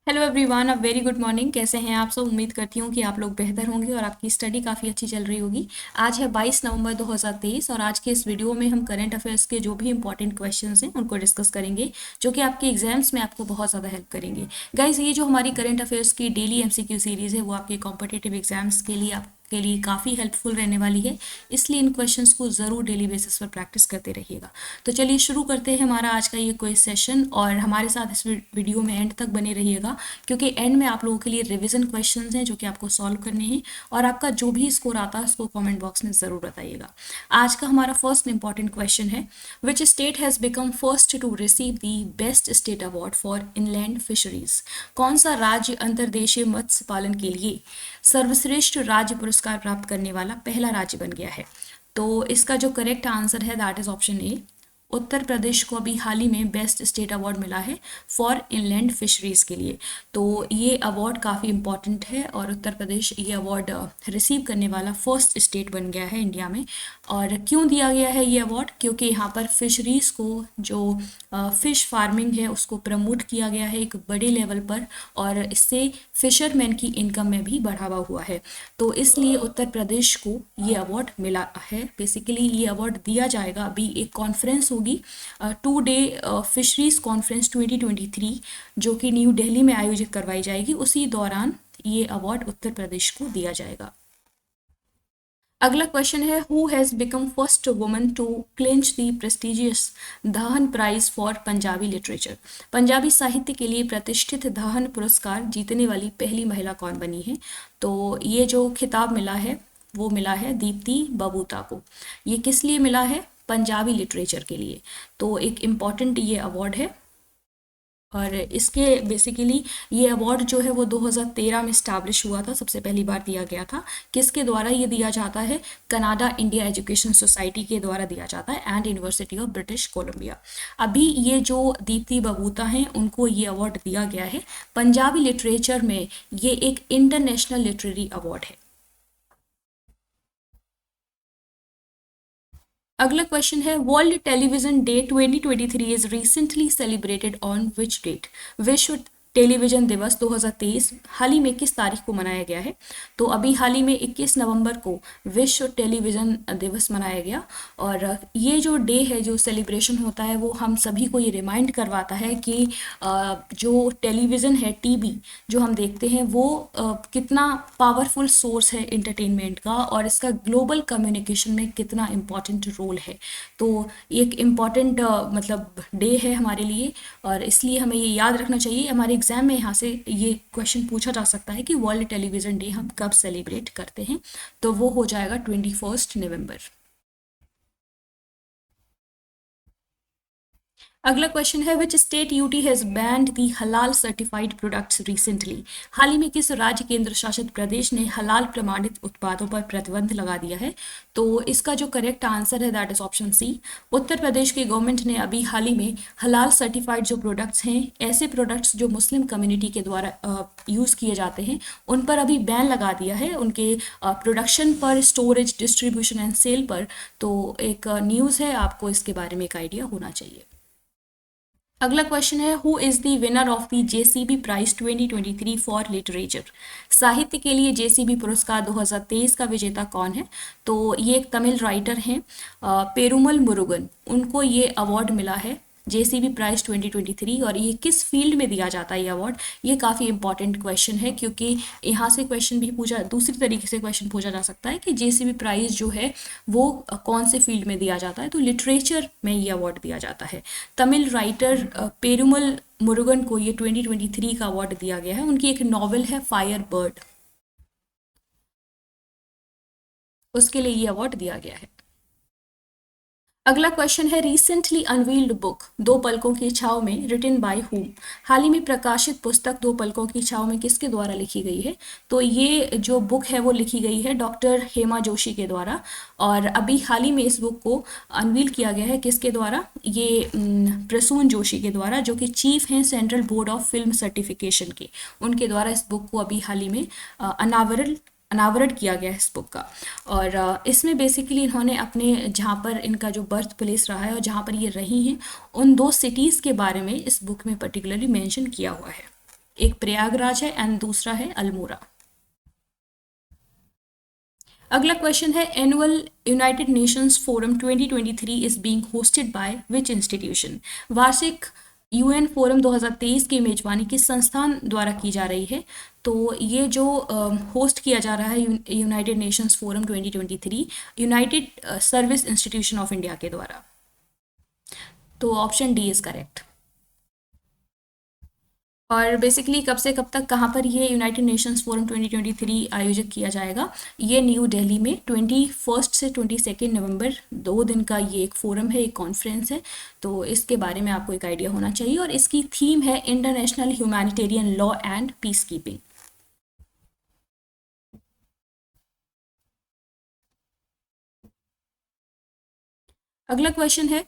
Hello everyone, a very good morning. कैसे हैं आप सब? उम्मीद करती हूँ कि आप लोग बेहतर होंगे और आपकी स्टडी काफ़ी अच्छी चल रही होगी। आज है 22 नवंबर 2023 और आज के इस वीडियो में हम करंट अफेयर्स के जो भी इंपॉर्टेंट क्वेश्चंस हैं उनको डिस्कस करेंगे, जो कि आपके एग्जाम्स में आपको बहुत ज़्यादा हेल्प करेंगे। गाइस, ये जो हमारी करंट अफेयर्स की डेली एमसीक्यू सीरीज़ है वो आपके कॉम्पिटिटिव एग्जाम्स के लिए काफ़ी हेल्पफुल रहने वाली है। इसलिए इन क्वेश्चंस को ज़रूर डेली बेसिस पर प्रैक्टिस करते रहिएगा। तो चलिए शुरू करते हैं हमारा आज का ये क्विज सेशन, और हमारे साथ इस वीडियो में एंड तक बने रहिएगा, क्योंकि एंड में आप लोगों के लिए रिवीजन क्वेश्चंस हैं जो कि आपको सॉल्व करने हैं, और आपका जो भी स्कोर आता है उसको कमेंट बॉक्स में ज़रूर बताइएगा। आज का हमारा फर्स्ट इंपॉर्टेंट क्वेश्चन है, which state has become first to receive the best state award for inland fisheries. कौन सा राज्य अंतर्देशीय मत्स्य पालन के लिए सर्वश्रेष्ठ राज्य पुरस्कार प्राप्त करने वाला पहला राज्य बन गया है? तो इसका जो करेक्ट आंसर है that is option A. Uttar Pradesh को अभी हाल ही में बेस्ट स्टेट अवार्ड मिला है फॉर इनलैंड फिशरीज के लिए। तो ये अवार्ड काफ़ी इंपॉर्टेंट है और उत्तर प्रदेश ये अवार्ड रिसीव करने वाला फर्स्ट स्टेट बन गया है इंडिया में। और क्यों दिया गया है ये अवार्ड? क्योंकि यहाँ पर फिशरीज़ को जो फ़िश फार्मिंग है उसको प्रमोट किया गया है एक बड़े लेवल पर, और इससे फिशरमैन की इनकम में भी बढ़ावा हुआ है। तो इसलिए उत्तर प्रदेश को ये अवार्ड मिला है। बेसिकली ये अवार्ड दिया जाएगा, अभी एक कॉन्फ्रेंस होगी, 2 डे फिशरीज कॉन्फ्रेंस 2023, जो कि न्यू दिल्ली में आयोजित करवाई जाएगी। उसी दौरान ये अवार्ड उत्तर प्रदेश को दिया जाएगा। अगला क्वेश्चन है, who has become first woman to clinch the prestigious Dhahan prize for Punjabi literature. Punjabi साहित्य के लिए प्रतिष्ठित दाहन पुरस्कार जीतने वाली पहली महिला कौन बनी है? तो ये जो खिताब मिला है वो मिला है दीप्ति बबूता को। ये किस लिए मिला है? पंजाबी लिटरेचर के लिए। तो एक इम्पॉर्टेंट ये अवार्ड है, और इसके बेसिकली ये अवार्ड जो है वो 2013 में इस्टेब्लिश हुआ था, सबसे पहली बार दिया गया था। किसके द्वारा ये दिया जाता है? कनाडा इंडिया एजुकेशन सोसाइटी के द्वारा दिया जाता है and university of British Columbia. अभी ये जो दीप्ति बबूता हैं उनको ये अवार्ड दिया गया है। पंजाबी लिटरेचर में ये एक इंटरनेशनल लिटरेरी अवार्ड है। अगला क्वेश्चन है, World Television Day 2023 is recently celebrated on which date. विश्व टेलीविजन दिवस 2023 हाल ही में किस तारीख को मनाया गया है? तो अभी हाल ही में 21 नवंबर को विश्व टेलीविज़न दिवस मनाया गया। और ये जो डे है, जो सेलिब्रेशन होता है, वो हम सभी को ये रिमाइंड करवाता है कि जो टेलीविज़न है, टीवी जो हम देखते हैं, वो कितना पावरफुल सोर्स है एंटरटेनमेंट का, और इसका ग्लोबल कम्युनिकेशन में कितना इम्पॉर्टेंट रोल है। तो एक इम्पॉर्टेंट मतलब डे है हमारे लिए, और इसलिए हमें ये याद रखना चाहिए। हमारे एग्जाम में यहाँ से ये क्वेश्चन पूछा जा सकता है कि वर्ल्ड टेलीविज़न डे हम कब सेलिब्रेट करते हैं? तो वो हो जाएगा 21 नवंबर। अगला क्वेश्चन है, which state UT has banned the हलाल सर्टिफाइड प्रोडक्ट्स रिसेंटली। हाल ही में किस राज्य केंद्र शासित प्रदेश ने हलाल प्रमाणित उत्पादों पर प्रतिबंध लगा दिया है? तो इसका जो करेक्ट आंसर है that is option C. Uttar Pradesh की गवर्नमेंट ने अभी हाल ही में हलाल सर्टिफाइड जो प्रोडक्ट्स हैं, ऐसे प्रोडक्ट्स जो मुस्लिम कम्युनिटी के द्वारा यूज़ किए जाते हैं, उन पर अभी बैन लगा दिया है, उनके प्रोडक्शन पर, स्टोरेज, डिस्ट्रीब्यूशन एंड सेल पर। तो एक न्यूज़ है, आपको इसके बारे में एक आइडिया होना चाहिए। अगला क्वेश्चन है, who is the winner of the JCB Prize 2023 for literature. साहित्य के लिए जेसीबी पुरस्कार 2023 का विजेता कौन है? तो ये एक तमिल राइटर हैं, पेरुमल मुरुगन। उनको ये अवार्ड मिला है जेसीबी प्राइज 2023। और ये किस फील्ड में दिया जाता है ये अवार्ड? ये काफ़ी इंपॉर्टेंट क्वेश्चन है, क्योंकि यहाँ से क्वेश्चन भी पूछा, दूसरी तरीके से क्वेश्चन पूछा जा सकता है कि जेसीबी प्राइज जो है वो कौन से फील्ड में दिया जाता है? तो लिटरेचर में ये अवार्ड दिया जाता है। तमिल राइटर पेरुमल मुरुगन को ये 2023 का अवार्ड दिया गया है। उनकी एक नॉवल है फायर बर्ड, उसके लिए ये अवार्ड दिया गया है। अगला क्वेश्चन है, रिसेंटली अनवील्ड बुक दो पलकों की छाव में रिटन बाय हुम। हाल ही में प्रकाशित पुस्तक दो पलकों की छाव में किसके द्वारा लिखी गई है? तो ये जो बुक है वो लिखी गई है डॉक्टर हेमा जोशी के द्वारा। और अभी हाल ही में इस बुक को अनवील किया गया है, किसके द्वारा? ये प्रसून जोशी के द्वारा, जो कि चीफ हैं central board of film certification के। उनके द्वारा इस बुक को अभी हाल ही में अनावरण किया गया है इस बुक का। और इसमें बेसिकली इन्होंने अपने, जहाँ पर इनका जो बर्थ प्लेस रहा है और जहाँ पर ये रही हैं, उन दो सिटीज़ के बारे में इस बुक में पर्टिकुलरली मेंशन किया हुआ है। एक प्रयागराज है एंड दूसरा है अल्मोड़ा। अगला क्वेश्चन है annual United Nations forum 2023 is being hosted by which institution. वार्षिक यूएन फोरम 2023 की मेजबानी किस संस्थान द्वारा की जा रही है? तो ये जो होस्ट किया जा रहा है United Nations forum 2023 United service institution of India के द्वारा। तो ऑप्शन डी इज करेक्ट। और बेसिकली कब से कब तक कहाँ पर ये यूनाइटेड नेशंस फोरम 2023 आयोजित किया जाएगा? ये न्यू दिल्ली में 21 से 22 नवंबर 2 दिन का ये एक फोरम है, एक कॉन्फ्रेंस है। तो इसके बारे में आपको एक आइडिया होना चाहिए। और इसकी थीम है international humanitarian law and peace keeping. अगला क्वेश्चन है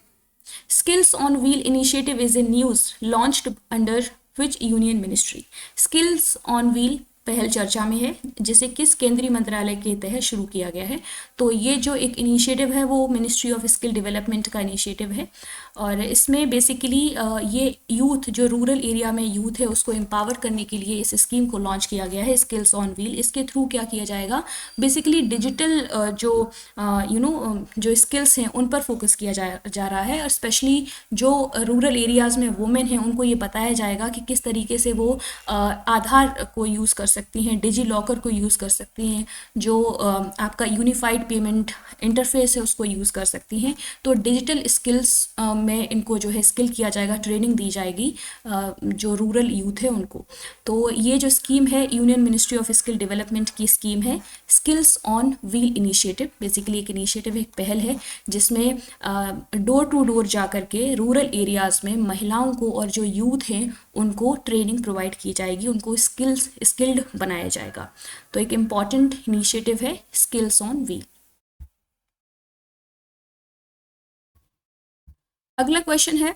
skills on wheel initiative is a news launched under which union ministry. Skills on wheel पहल चर्चा में है, जिसे किस केंद्रीय मंत्रालय के तहत शुरू किया गया है? तो ये जो एक इनिशिएटिव है वो मिनिस्ट्री ऑफ स्किल डेवलपमेंट का इनिशिएटिव है। और इसमें बेसिकली ये यूथ जो रूरल एरिया में यूथ है उसको एम्पावर करने के लिए इस स्कीम को लॉन्च किया गया है, स्किल्स ऑन व्हील। इसके थ्रू क्या किया जाएगा? बेसिकली डिजिटल जो जो स्किल्स हैं उन पर फोकस किया जा रहा है। और स्पेशली जो रूरल एरियाज़ में वुमेन हैं उनको ये बताया जाएगा कि किस तरीके से वो आधार को यूज़ कर सकती हैं, डिजी लॉकर को यूज़ कर सकती हैं, जो आपका यूनिफाइड पेमेंट इंटरफेस है उसको यूज़ कर सकती हैं। तो डिजिटल स्किल्स में इनको जो है स्किल किया जाएगा, ट्रेनिंग दी जाएगी जो रूरल यूथ है उनको। तो ये जो स्कीम है union ministry of skill development की स्कीम है skills on wheel initiative. Basically एक इनिशिएटिव, एक पहल है जिसमें डोर टू डोर जा करके रूरल एरियाज़ में महिलाओं को और जो यूथ हैं उनको ट्रेनिंग प्रोवाइड की जाएगी, उनको स्किल्ड बनाया जाएगा। तो एक इम्पॉर्टेंट इनिशिएटिव है स्किल्स ऑन व्हील। अगला क्वेश्चन है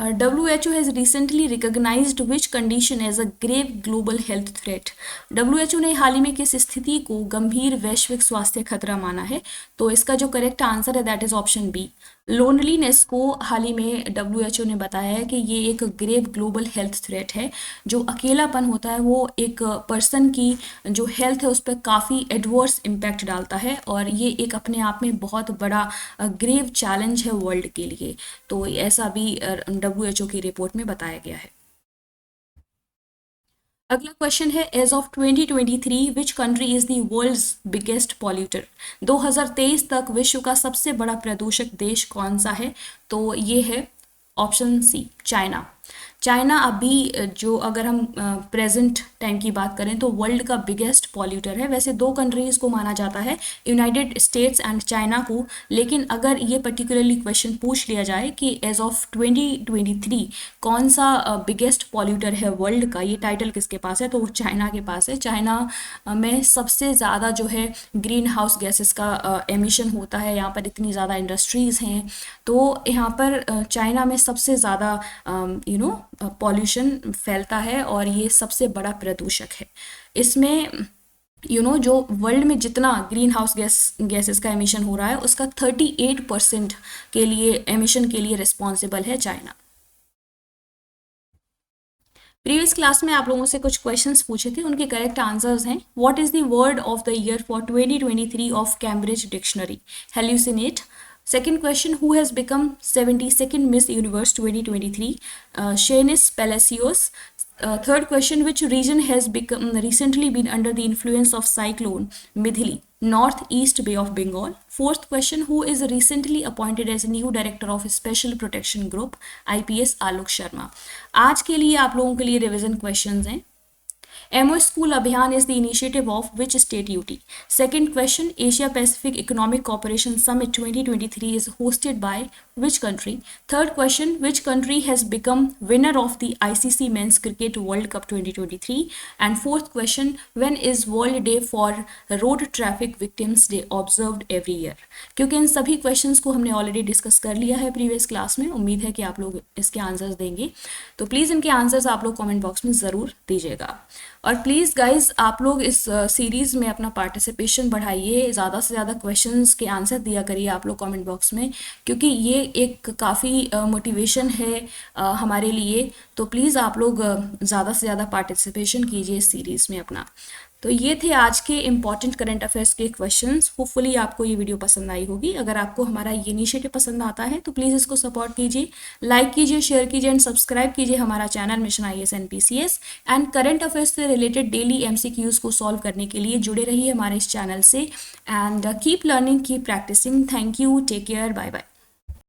WHO has recently recognized which condition as a grave global health threat। WHO ने हाल ही में किस स्थिति को गंभीर वैश्विक स्वास्थ्य खतरा माना है? तो इसका जो करेक्ट आंसर है that is option B. Loneliness को हाल ही में WHO ने बताया है कि ये एक ग्रेव ग्लोबल हेल्थ थ्रेट है। जो अकेलापन होता है वो एक पर्सन की जो हेल्थ है उस पर काफ़ी एडवर्स इम्पैक्ट डालता है और ये एक अपने आप में बहुत बड़ा ग्रेव चैलेंज है वर्ल्ड के लिए। तो ऐसा भी WHO की रिपोर्ट में बताया गया है। अगला क्वेश्चन है as of 2023 which country is the world's biggest polluter. 2023 तक विश्व का सबसे बड़ा प्रदूषक देश कौन सा है? तो ये है ऑप्शन सी, चाइना। चाइना अभी जो अगर हम प्रेजेंट टाइम की बात करें तो वर्ल्ड का बिगेस्ट पॉल्यूटर है। वैसे दो कंट्रीज़ को माना जाता है, यूनाइटेड स्टेट्स एंड चाइना को। लेकिन अगर ये पर्टिकुलरली क्वेश्चन पूछ लिया जाए कि एज ऑफ 2023 कौन सा बिगेस्ट पॉल्यूटर है वर्ल्ड का, ये टाइटल किसके पास है? तो वो चाइना के पास है। चाइना में सबसे ज़्यादा जो है ग्रीन हाउस गैसेस का एमिशन होता है। यहाँ पर इतनी ज़्यादा इंडस्ट्रीज़ हैं, तो यहाँ पर चाइना में सबसे ज़्यादा पॉल्यूशन फैलता है और ये सबसे बड़ा प्रदूषक है। इसमें जो वर्ल्ड में जितना ग्रीन हाउस गैसेस का एमिशन हो रहा है उसका 38% के लिए एमिशन के लिए रिस्पॉन्सिबल है चाइना। प्रीवियस क्लास में आप लोगों से कुछ क्वेश्चंस पूछे थे, उनके करेक्ट आंसर्स हैं। What is the word of the year for 2023 of Cambridge dictionary? Hallucinate. Second question, who has become 72nd Miss Universe 2023? Shanice Palacios. Third question, which region has recently been under the influence of cyclone Midhili, Northeast Bay of Bengal? Fourth question, who is recently appointed as new director of Special Protection Group, IPS Alok Sharma? आज के लिए आप लोगों के लिए revision questions हैं। Ammo school अभियान is the initiative of which state UT? Second question, Asia Pacific economic cooperation summit 2023 is hosted by which country? Third question, which country has become winner of the ICC men's cricket world cup 2023? And fourth question, when is world day for road traffic victims day observed every year? क्योंकि इन सभी questions को हमने already discuss कर लिया है previous class में, उम्मीद है कि आप लोग इसके आंसर्स देंगे। तो प्लीज़ इनके आंसर्स आप लोग कॉमेंट बॉक्स में ज़रूर दीजिएगा। और प्लीज़ गाइज आप लोग इस सीरीज़ में अपना पार्टिसिपेशन बढ़ाइए, ज़्यादा से ज़्यादा क्वेश्चंस के आंसर दिया करिए आप लोग कमेंट बॉक्स में, क्योंकि ये एक काफ़ी मोटिवेशन है हमारे लिए। तो प्लीज़ आप लोग ज़्यादा से ज़्यादा पार्टिसिपेशन कीजिए इस सीरीज़ में अपना। तो ये थे आज के इम्पॉर्टेंट करंट अफेयर्स के क्वेश्चंस। होपफुली आपको ये वीडियो पसंद आई होगी। अगर आपको हमारा ये इनिशिएटिव पसंद आता है तो प्लीज़ इसको सपोर्ट कीजिए, लाइक कीजिए, शेयर कीजिए एंड सब्सक्राइब कीजिए हमारा channel Mission IAS NPCS। And current affairs से रिलेटेड डेली MCQs को सॉल्व करने के लिए जुड़े रहिए हमारे इस चैनल से। And keep learning, keep practising. Thank you, take care, bye bye.